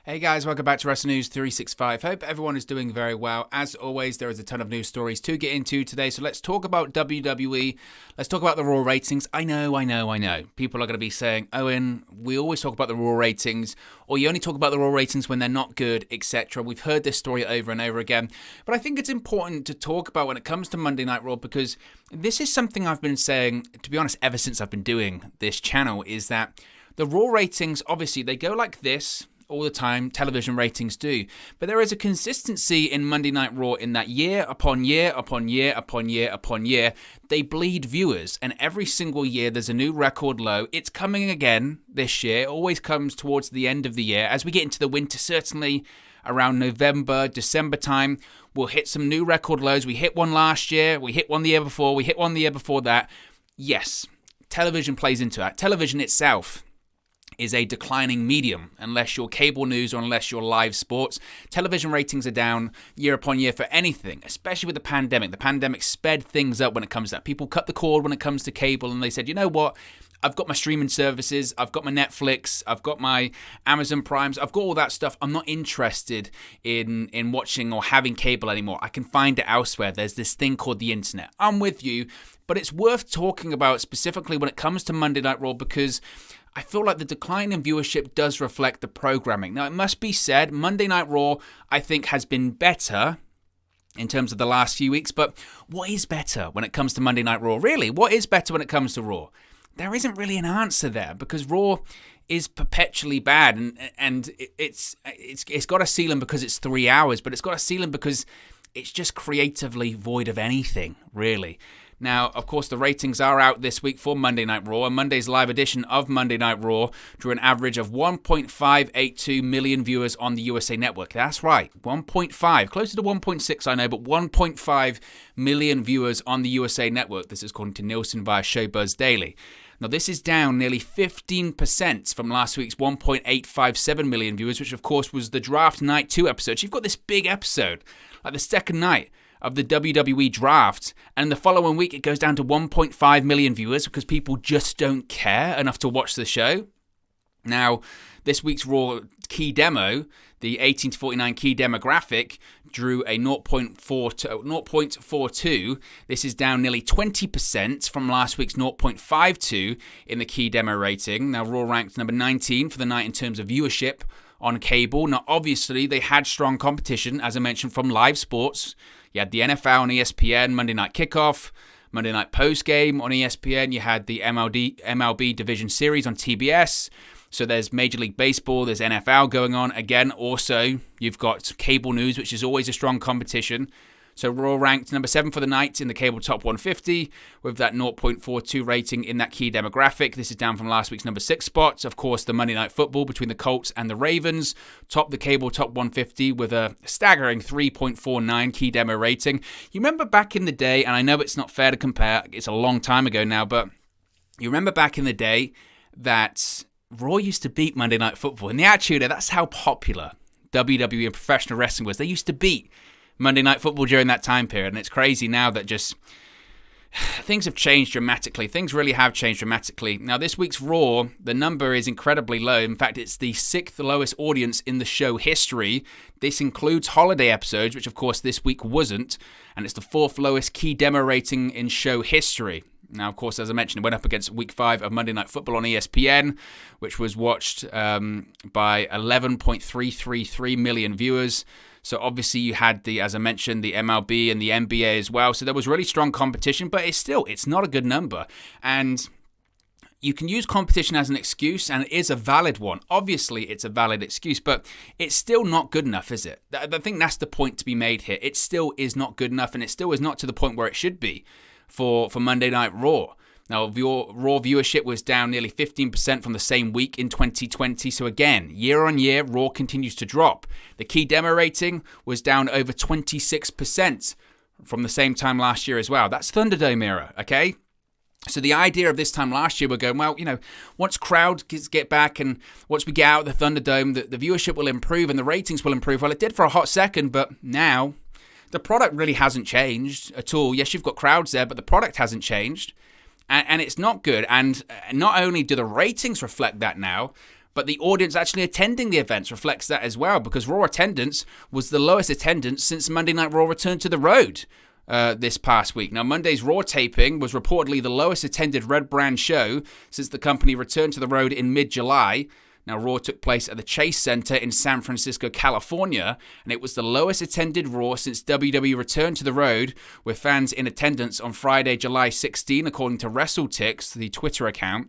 Hey guys, welcome back to Wrestling News 365. Hope everyone is doing very well. As always, there is a ton of news stories to get into today, so let's talk about WWE. Let's talk about the Raw ratings. I know. People are going to be saying, Owen, we always talk about the Raw ratings, or you only talk about the Raw ratings when they're not good, etc. We've heard this story over and over again, but I think it's important to talk about when it comes to Monday Night Raw, because this is something I've been saying, to be honest, ever since I've been doing this channel, is that the Raw ratings, obviously, they go like this all the time. Television ratings do, but there is a consistency in Monday Night Raw in that year upon year upon year upon year upon year, they bleed viewers, and every single year there's a new record low. It's coming again this year. It always comes towards the end of the year. As we get into the winter, certainly around November, December time, we'll hit some new record lows. We hit one last year, we hit one the year before, we hit one the year before that. Yes, television plays into that. Television itself is a declining medium unless you're cable news or unless you're live sports. Television ratings are down year upon year for anything, especially with the pandemic. The pandemic sped things up when it comes to that. People cut the cord when it comes to cable, and they said, you know what? I've got my streaming services, I've got my Netflix, I've got my Amazon Primes, I've got all that stuff. I'm not interested in watching or having cable anymore. I can find it elsewhere. There's this thing called the internet. I'm with you, but it's worth talking about specifically when it comes to Monday Night Raw, because I feel like the decline in viewership does reflect the programming. Now, it must be said, Monday Night Raw, I think, has been better in terms of the last few weeks, but what is better when it comes to Monday Night Raw? Really, what is better when it comes to Raw? There isn't really an answer there, because Raw is perpetually bad, and it's got a ceiling because it's 3 hours, but it's got a ceiling because it's just creatively void of anything, really. Now, of course, the ratings are out this week for Monday Night Raw, and Monday's live edition of Monday Night Raw drew an average of 1.582 million viewers on the USA Network. That's right, 1.5, closer to 1.6, I know, but 1.5 million viewers on the USA Network. This is according to Nielsen via Showbuzz Daily. Now, this is down nearly 15% from last week's 1.857 million viewers, which, of course, was the Draft Night 2 episode. So you've got this big episode, like the second night of the WWE Draft, and the following week it goes down to 1.5 million viewers because people just don't care enough to watch the show. Now, this week's Raw key demo, the 18 to 49 key demographic, drew a 0.42. This is down nearly 20% from last week's 0.52 in the key demo rating. Now, Raw ranked number 19 for the night in terms of viewership on cable. Now, obviously, they had strong competition, as I mentioned, from live sports. You had the NFL on ESPN, Monday Night Kickoff, Monday Night Postgame on ESPN. You had the MLB Division Series on TBS. So there's Major League Baseball, there's NFL going on. Again, also, you've got cable news, which is always a strong competition. So Raw ranked number 7 for the night in the cable top 150 with that 0.42 rating in that key demographic. This is down from last week's number 6 spot. Of course, the Monday Night Football between the Colts and the Ravens topped the cable top 150 with a staggering 3.49 key demo rating. You remember back in the day, and I know it's not fair to compare, it's a long time ago now, but you remember back in the day that Raw used to beat Monday Night Football. In the Attitude Era, that's how popular WWE and professional wrestling was. They used to beat Monday Night Football during that time period, and it's crazy now that just things have changed dramatically. Things really have changed dramatically. Now, this week's Raw, the number is incredibly low. In fact, it's the 6th lowest audience in the show history. This includes holiday episodes, which of course this week wasn't, and it's the 4th lowest key demo rating in show history. Now, of course, as I mentioned, it went up against Week 5 of Monday Night Football on ESPN, which was watched by 11.333 million viewers. So obviously you had as I mentioned, the MLB and the NBA as well. So there was really strong competition, but it's not a good number. And you can use competition as an excuse, and it is a valid one. Obviously, it's a valid excuse, but it's still not good enough, is it? I think that's the point to be made here. It still is not good enough, and it still is not to the point where it should be for Monday Night Raw. Now, Raw viewership was down nearly 15% from the same week in 2020. So again, year on year, Raw continues to drop. The key demo rating was down over 26% from the same time last year as well. That's Thunderdome era, okay? So the idea of this time last year, we're going, well, once crowds get back and once we get out of the Thunderdome, the viewership will improve and the ratings will improve. Well, it did for a hot second, but now the product really hasn't changed at all. Yes, you've got crowds there, but the product hasn't changed. And it's not good. And not only do the ratings reflect that now, but the audience actually attending the events reflects that as well, because Raw attendance was the lowest attendance since Monday Night Raw returned to the road this past week. Now, Monday's Raw taping was reportedly the lowest attended Red Brand show since the company returned to the road in mid-July. Now, Raw took place at the Chase Center in San Francisco, California, and it was the lowest attended Raw since WWE returned to the road, with fans in attendance on Friday, July 16, according to WrestleTix, the Twitter account.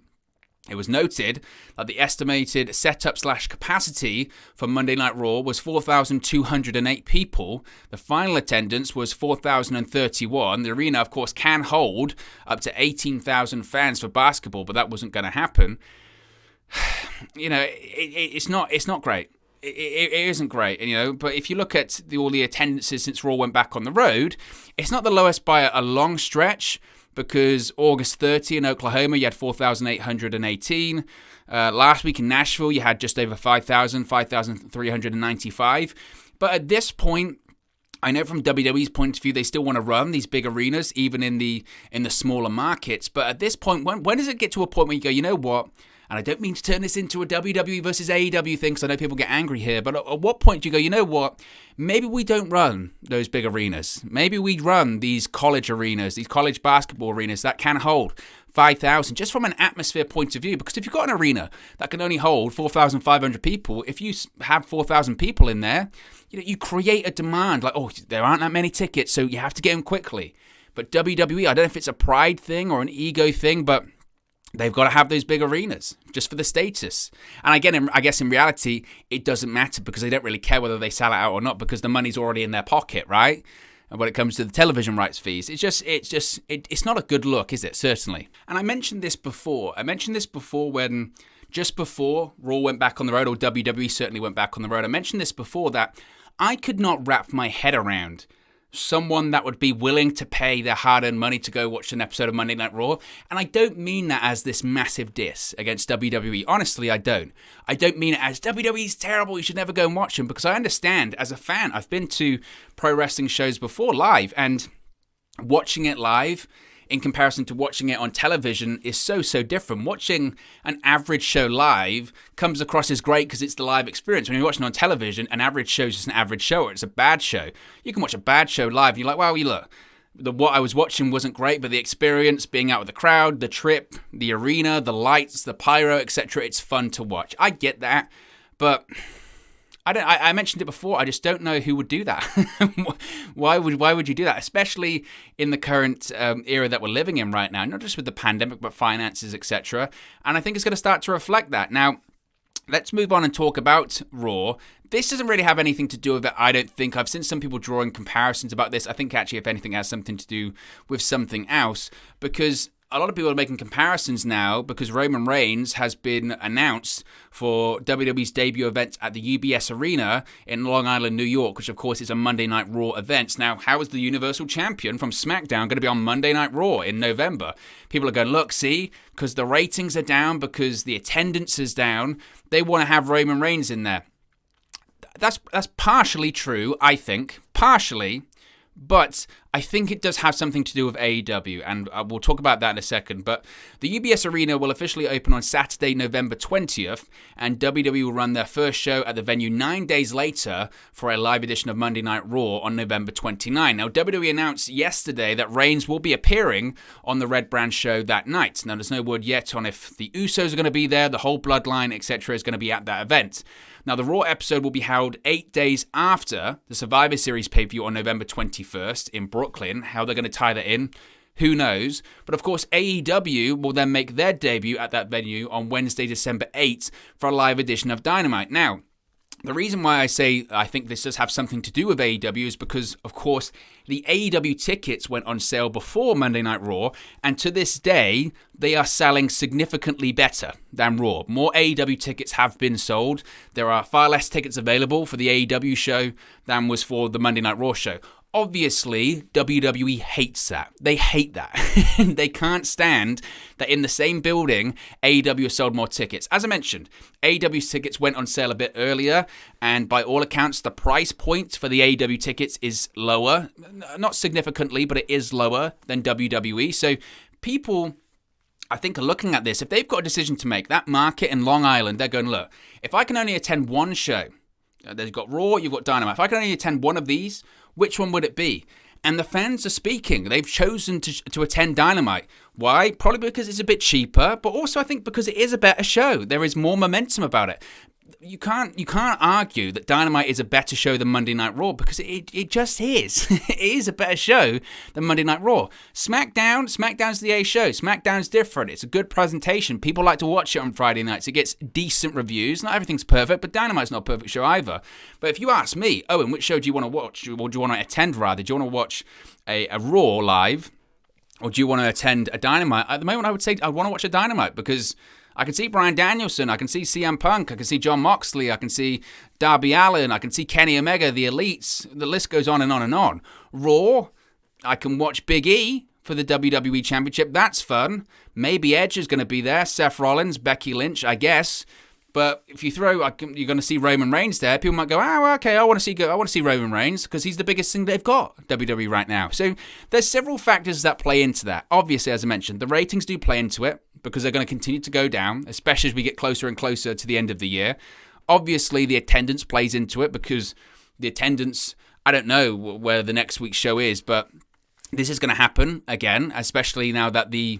It was noted that the estimated setup/capacity for Monday Night Raw was 4,208 people. The final attendance was 4,031. The arena, of course, can hold up to 18,000 fans for basketball, but that wasn't going to happen. You know, it's not great. It isn't great, you know. But if you look at all the attendances since Raw went back on the road, it's not the lowest by a long stretch, because August 30 in Oklahoma, you had 4,818. Last week in Nashville, you had just over 5,395. But at this point, I know from WWE's point of view, they still want to run these big arenas, even in the smaller markets. But at this point, when does it get to a point where you go, you know what? And I don't mean to turn this into a WWE versus AEW thing, because I know people get angry here. But at what point do you go, you know what? Maybe we don't run those big arenas. Maybe we run these college arenas, these college basketball arenas that can hold 5,000, just from an atmosphere point of view. Because if you've got an arena that can only hold 4,500 people, if you have 4,000 people in there, you create a demand. Like, oh, there aren't that many tickets, so you have to get them quickly. But WWE, I don't know if it's a pride thing or an ego thing, but they've got to have those big arenas just for the status. And again, I guess in reality, it doesn't matter, because they don't really care whether they sell it out or not, because the money's already in their pocket, right? And when it comes to the television rights fees, it's not a good look, is it? Certainly. And I mentioned this before. When just before Raw went back on the road, or WWE certainly went back on the road. I mentioned this before, that I could not wrap my head around someone that would be willing to pay their hard-earned money to go watch an episode of Monday Night Raw. And I don't mean that as this massive diss against WWE. Honestly, I don't. I don't mean it as WWE's terrible, you should never go and watch them, because I understand as a fan. I've been to pro wrestling shows before live, and watching it live in comparison to watching it on television is so different. Watching an average show live comes across as great because it's the live experience. When you're watching on television, an average show is just an average show, or it's a bad show. You can watch a bad show live and you're like, well, you look, what I was watching wasn't great, but the experience, being out with the crowd, the trip, the arena, the lights, the pyro, etc., it's fun to watch. I get that, but I mentioned it before. I just don't know who would do that. Why would you do that? Especially in the current era that we're living in right now, not just with the pandemic, but finances, etc. And I think it's going to start to reflect that. Now, let's move on and talk about Raw. This doesn't really have anything to do with it, I don't think. I've seen some people drawing comparisons about this. I think actually, if anything, it has something to do with something else, because a lot of people are making comparisons now, because Roman Reigns has been announced for WWE's debut event at the UBS Arena in Long Island, New York, which of course is a Monday Night Raw event. Now, how is the Universal Champion from SmackDown going to be on Monday Night Raw in November? People are going, look, see, because the ratings are down, because the attendance is down, they want to have Roman Reigns in there. That's partially true, I think. Partially. But I think it does have something to do with AEW, and we'll talk about that in a second. But the UBS Arena will officially open on Saturday, November 20th, and WWE will run their first show at the venue 9 days later for a live edition of Monday Night Raw on November 29. Now, WWE announced yesterday that Reigns will be appearing on the Red Brand show that night. Now, there's no word yet on if the Usos are going to be there, the whole bloodline, etc. is going to be at that event. Now, the Raw episode will be held 8 days after the Survivor Series pay-per-view on November 21st in Brooklyn. How they're going to tie that in, who knows? But of course, AEW will then make their debut at that venue on Wednesday, December 8th for a live edition of Dynamite. Now, the reason why I say I think this does have something to do with AEW is because, of course, the AEW tickets went on sale before Monday Night Raw, and to this day, they are selling significantly better than Raw. More AEW tickets have been sold. There are far less tickets available for the AEW show than was for the Monday Night Raw show. Obviously, WWE hates that. They hate that. They can't stand that in the same building, AEW has sold more tickets. As I mentioned, AEW's tickets went on sale a bit earlier, and by all accounts, the price point for the AEW tickets is lower. Not significantly, but it is lower than WWE. So people I think are looking at this. If they've got a decision to make, that market in Long Island, they're going, look, if I can only attend one show, they've got Raw, you've got Dynamite. If I can only attend one of these, which one would it be? And the fans are speaking. They've chosen to attend Dynamite. Why? Probably because it's a bit cheaper, but also I think because it is a better show. There is more momentum about it. You can't argue that Dynamite is a better show than Monday Night Raw because it just is. It is a better show than Monday Night Raw. SmackDown's the A show. SmackDown's different. It's a good presentation. People like to watch it on Friday nights. It gets decent reviews. Not everything's perfect, but Dynamite's not a perfect show either. But if you ask me, Owen, which show do you want to watch? Or do you want to attend, rather? Do you want to watch a Raw live? Or do you want to attend a Dynamite? At the moment, I would say I want to watch a Dynamite because I can see Bryan Danielson, I can see CM Punk, I can see Jon Moxley, I can see Darby Allin, I can see Kenny Omega, the Elites. The list goes on and on and on. Raw, I can watch Big E for the WWE Championship. That's fun. Maybe Edge is going to be there. Seth Rollins, Becky Lynch, I guess. But if you throw, you're going to see Roman Reigns there. People might go, oh, okay, I want to see Roman Reigns because he's the biggest thing they've got, WWE right now. So there's several factors that play into that. Obviously, as I mentioned, the ratings do play into it because they're going to continue to go down, especially as we get closer and closer to the end of the year. Obviously, the attendance plays into it because the attendance, I don't know where the next week's show is, but this is going to happen again, especially now that the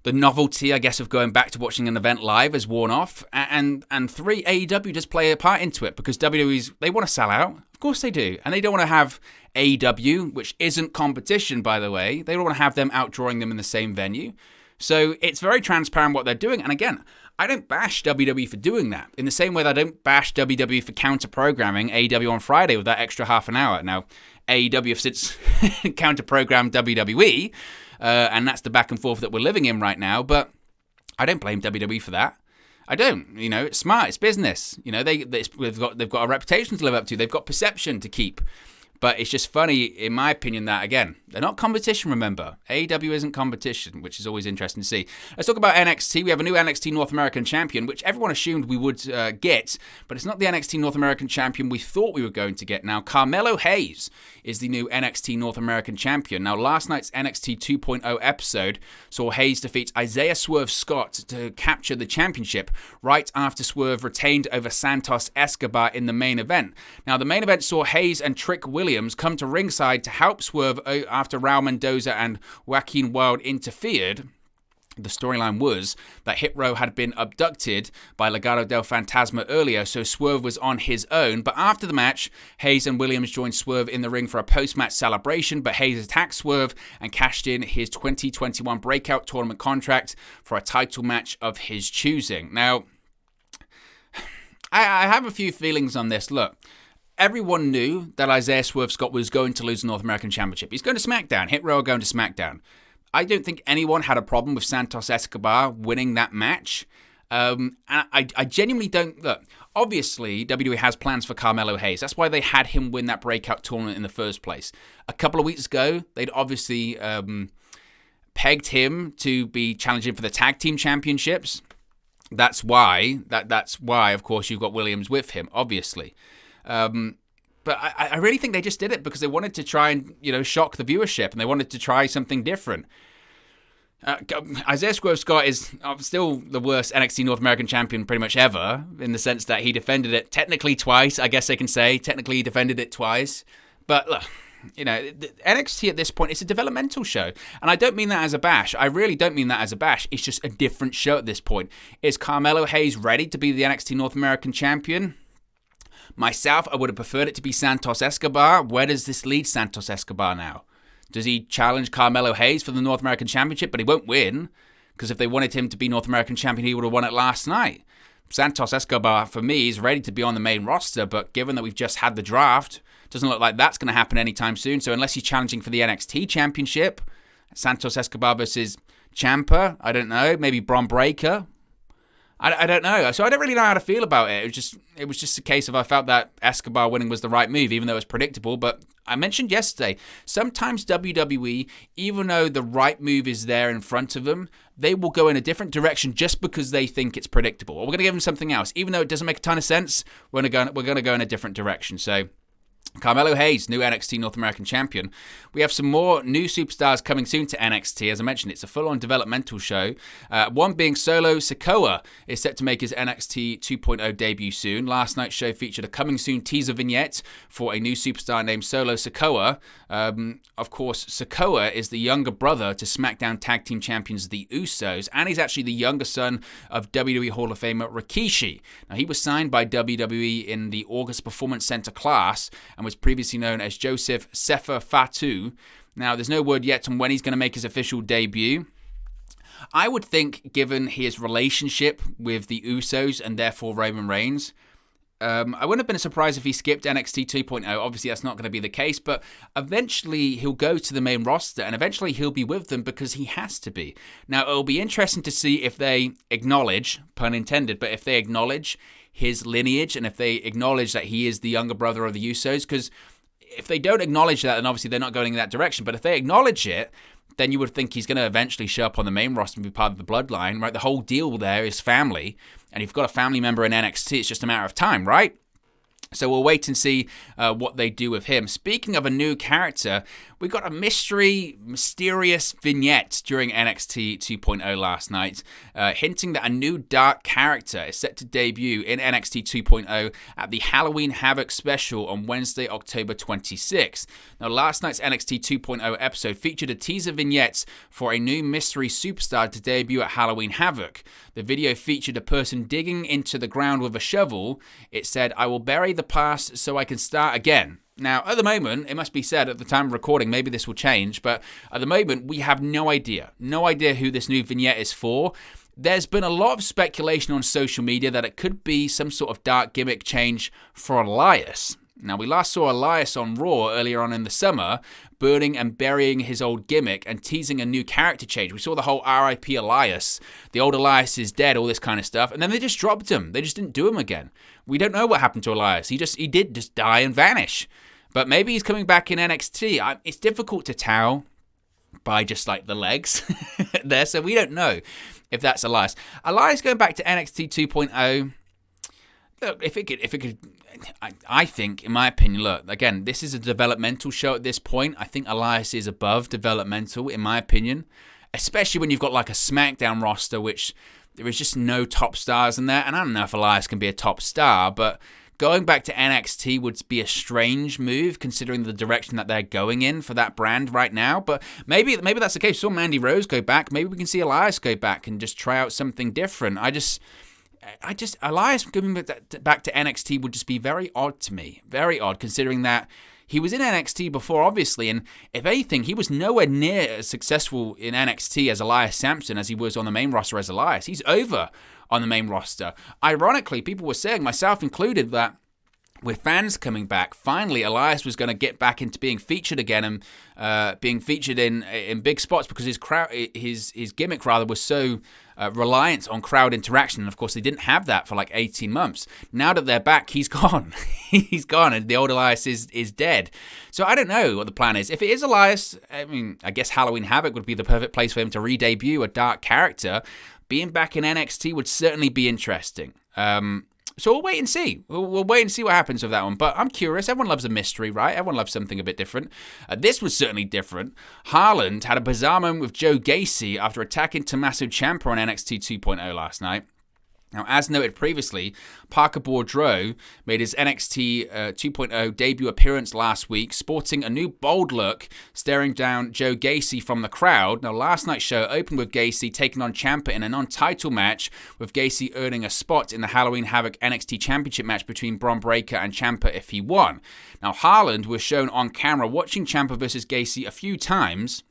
novelty, I guess, of going back to watching an event live has worn off. And three, AEW does play a part into it because WWE's, they want to sell out. Of course they do. And they don't want to have AEW, which isn't competition, by the way. They don't want to have them outdrawing them in the same venue. So it's very transparent what they're doing. And again, I don't bash WWE for doing that. In the same way that I don't bash WWE for counter-programming AEW on Friday with that extra half an hour. Now, AEW have since counter-programmed WWE, and that's the back and forth that we're living in right now. But I don't blame WWE for that. I don't. You know, it's smart. It's business. You know, they've got a reputation to live up to. They've got perception to keep. But it's just funny, in my opinion, that, again, they're not competition, remember. AEW isn't competition, which is always interesting to see. Let's talk about NXT. We have a new NXT North American champion, which everyone assumed we would get, but it's not the NXT North American champion we thought we were going to get. Now, Carmelo Hayes is the new NXT North American champion. Now, last night's NXT 2.0 episode saw Hayes defeat Isaiah Swerve Scott to capture the championship right after Swerve retained over Santos Escobar in the main event. Now, the main event saw Hayes and Trick Williams come to ringside to help Swerve after Raul Mendoza and Joaquin Wilde interfered. The storyline was that Hit Row had been abducted by Legado del Fantasma earlier, so Swerve was on his own. But after the match, Hayes and Williams joined Swerve in the ring for a post-match celebration, but Hayes attacked Swerve and cashed in his 2021 Breakout Tournament contract for a title match of his choosing. Now, I have a few feelings on this. Look, everyone knew that Isaiah Swerve Scott was going to lose the North American Championship. He's going to SmackDown. Hit Row are going to SmackDown. I don't think anyone had a problem with Santos Escobar winning that match. And I genuinely don't. Look, obviously, WWE has plans for Carmelo Hayes. That's why they had him win that breakout tournament in the first place. A couple of weeks ago, they'd obviously pegged him to be challenging for the tag team championships. That's why, of course, you've got Williams with him, obviously. But I really think they just did it because they wanted to try and, shock the viewership, and they wanted to try something different. Isaiah Swerve Scott is still the worst NXT North American champion pretty much ever, in the sense that he defended it technically twice, I guess they can say. Technically, he defended it twice. But look, NXT at this point, it's a developmental show. And I don't mean that as a bash. I really don't mean that as a bash. It's just a different show at this point. Is Carmelo Hayes ready to be the NXT North American champion? Myself, I would have preferred it to be Santos Escobar. Where does this lead Santos Escobar now? Does he challenge Carmelo Hayes for the North American Championship? But he won't win, because if they wanted him to be North American Champion, he would have won it last night. Santos Escobar, for me, is ready to be on the main roster, but given that we've just had the draft, doesn't look like that's going to happen anytime soon. So unless he's challenging for the NXT Championship, Santos Escobar versus Ciampa, I don't know, maybe Bron Breakker. I don't know. So I don't really know how to feel about it. It was just a case of I felt that Escobar winning was the right move, even though it was predictable. But I mentioned yesterday, sometimes WWE, even though the right move is there in front of them, they will go in a different direction just because they think it's predictable. Or we're going to give them something else. Even though it doesn't make a ton of sense, we're going to go in a different direction. So Carmelo Hayes, new NXT North American champion. We have some more new superstars coming soon to NXT. As I mentioned, it's a full-on developmental show. One being Solo Sikoa is set to make his NXT 2.0 debut soon. Last night's show featured a coming soon teaser vignette for a new superstar named Solo Sikoa. Of course, Sikoa is the younger brother to SmackDown Tag Team Champions The Usos, and he's actually the younger son of WWE Hall of Famer Rikishi. Now, he was signed by WWE in the August Performance Center class and was previously known as Joseph Sefer Fatu. Now, there's no word yet on when he's going to make his official debut. I would think, given his relationship with the Usos and therefore Roman Reigns, I wouldn't have been surprised if he skipped NXT 2.0. Obviously, that's not going to be the case, but eventually he'll go to the main roster and eventually he'll be with them because he has to be. Now, it'll be interesting to see if they acknowledge, pun intended, but if they acknowledge his lineage and if they acknowledge that he is the younger brother of the Usos, because if they don't acknowledge that, then obviously they're not going in that direction. But if they acknowledge it, then you would think he's going to eventually show up on the main roster and be part of the bloodline, right? The whole deal there is family, and you've got a family member in NXT, it's just a matter of time, right? So we'll wait and see what they do with him. Speaking of a new character, we got a mysterious vignette during NXT 2.0 last night, hinting that a new dark character is set to debut in NXT 2.0 at the Halloween Havoc special on Wednesday, October 26th. Now, last night's NXT 2.0 episode featured a teaser vignette for a new mystery superstar to debut at Halloween Havoc. The video featured a person digging into the ground with a shovel. It said, "I will bury the past so I can start again." Now, at the moment, it must be said at the time of recording, maybe this will change, but at the moment, we have no idea who this new vignette is for. There's been a lot of speculation on social media that it could be some sort of dark gimmick change for Elias. Now, we last saw Elias on Raw earlier on in the summer, burning and burying his old gimmick and teasing a new character change. We saw the whole RIP Elias, the old Elias is dead, all this kind of stuff, and then they just dropped him. They just didn't do him again. We don't know what happened to Elias. He did just die and vanish. But maybe he's coming back in NXT. It's difficult to tell by just like the legs there, so we don't know if that's Elias. Elias going back to NXT 2.0. Look, if it could, I think, in my opinion, look, again, this is a developmental show at this point. I think Elias is above developmental, in my opinion, especially when you've got like a SmackDown roster, which there is just no top stars in there. And I don't know if Elias can be a top star, but going back to NXT would be a strange move considering the direction that they're going in for that brand right now. But maybe that's the case. We saw Mandy Rose go back. Maybe we can see Elias go back and just try out something different. Elias going back to NXT would just be very odd to me. Very odd, considering that he was in NXT before, obviously, and if anything, he was nowhere near as successful in NXT as Elias Sampson as he was on the main roster as Elias. He's over on the main roster. Ironically, people were saying, myself included, that with fans coming back, finally Elias was going to get back into being featured again and being featured in big spots because his gimmick rather was so reliant on crowd interaction. And of course, they didn't have that for like 18 months. Now that they're back, he's gone. He's gone, and the old Elias is dead. So I don't know what the plan is. If it is Elias, I mean, I guess Halloween Havoc would be the perfect place for him to re-debut a dark character. Being back in NXT would certainly be interesting. So we'll wait and see. We'll wait and see what happens with that one. But I'm curious. Everyone loves a mystery, right? Everyone loves something a bit different. This was certainly different. Harland had a bizarre moment with Joe Gacy after attacking Tommaso Ciampa on NXT 2.0 last night. Now, as noted previously, Parker Boudreaux made his NXT 2.0 debut appearance last week, sporting a new bold look, staring down Joe Gacy from the crowd. Now, last night's show opened with Gacy taking on Ciampa in a non-title match, with Gacy earning a spot in the Halloween Havoc NXT Championship match between Bron Breakker and Ciampa if he won. Now, Harland was shown on camera watching Ciampa versus Gacy a few times.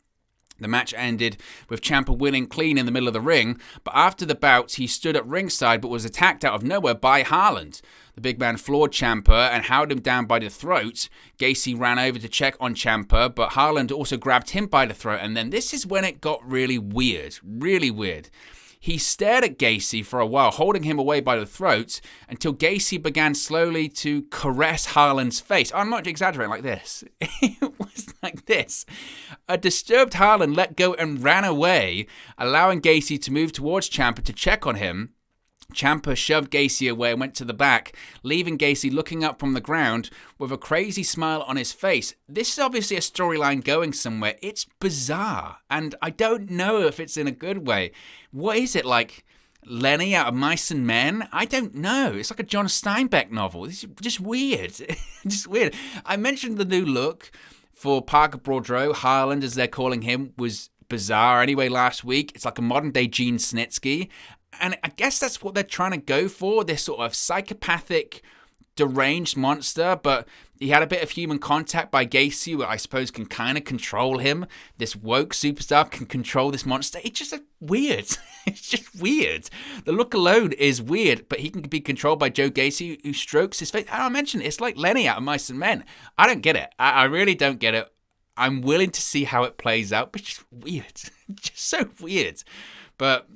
The match ended with Ciampa winning clean in the middle of the ring, but after the bout, he stood at ringside but was attacked out of nowhere by Harland. The big man floored Ciampa and held him down by the throat. Gacy ran over to check on Ciampa, but Harland also grabbed him by the throat, and then this is when it got really weird. He stared at Gacy for a while, holding him away by the throat, until Gacy began slowly to caress Harland's face. I'm not exaggerating, like this. It was like this. A disturbed Harland let go and ran away, allowing Gacy to move towards Ciampa to check on him. Ciampa shoved Gacy away and went to the back, leaving Gacy looking up from the ground with a crazy smile on his face. This is obviously a storyline going somewhere. It's bizarre, and I don't know if it's in a good way. What is it, like Lenny out of Mice and Men? I don't know. It's like a John Steinbeck novel. It's just weird. Just weird. I mentioned the new look for Parker Boudreaux, Harland as they're calling him, was bizarre anyway last week. It's like a modern day Gene Snitsky. And I guess that's what they're trying to go for, this sort of psychopathic, deranged monster, but he had a bit of human contact by Gacy, who I suppose can kind of control him. This woke superstar can control this monster. It's just weird. It's just weird. The look alone is weird, but he can be controlled by Joe Gacy, who strokes his face. I mentioned it's like Lenny out of Mice and Men. I don't get it. I really don't get it. I'm willing to see how it plays out, but it's just weird. Just so weird. But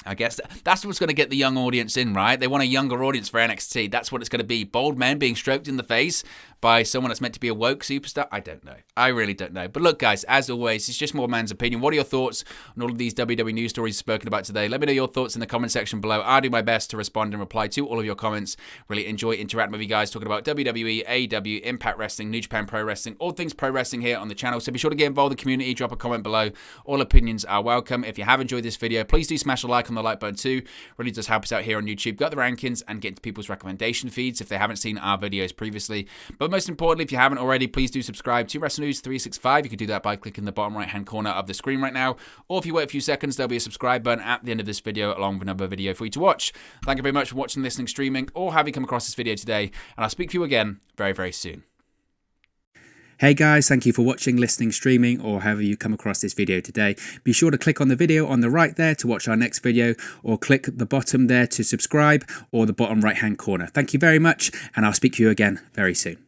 I guess that's what's going to get the young audience in, right? They want a younger audience for NXT. That's what it's going to be. Bald men being stroked in the face by someone that's meant to be a woke superstar. I don't know. I really don't know. But look, guys, as always, it's just more man's opinion. What are your thoughts on all of these WWE news stories spoken about today? Let me know your thoughts in the comment section below. I'll do my best to respond and reply to all of your comments. Really enjoy interacting with you guys, talking about WWE, AEW, Impact Wrestling, New Japan Pro Wrestling, all things pro wrestling here on the channel. So be sure to get involved in the community. Drop a comment below. All opinions are welcome. If you have enjoyed this video, please do smash a like on the like button too. Really does help us out here on YouTube. Got the rankings and get into people's recommendation feeds if they haven't seen our videos previously. But most importantly, if you haven't already, please do subscribe to Wrestling News 365. You can do that by clicking the bottom right hand corner of the screen right now. Or if you wait a few seconds, there'll be a subscribe button at the end of this video along with another video for you to watch. Thank you very much for watching, listening, streaming, or having come across this video today. And I'll speak to you again very, very soon. Hey guys, thank you for watching, listening, streaming, or however you come across this video today. Be sure to click on the video on the right there to watch our next video, or click the bottom there to subscribe, or the bottom right hand corner. Thank you very much, and I'll speak to you again very soon.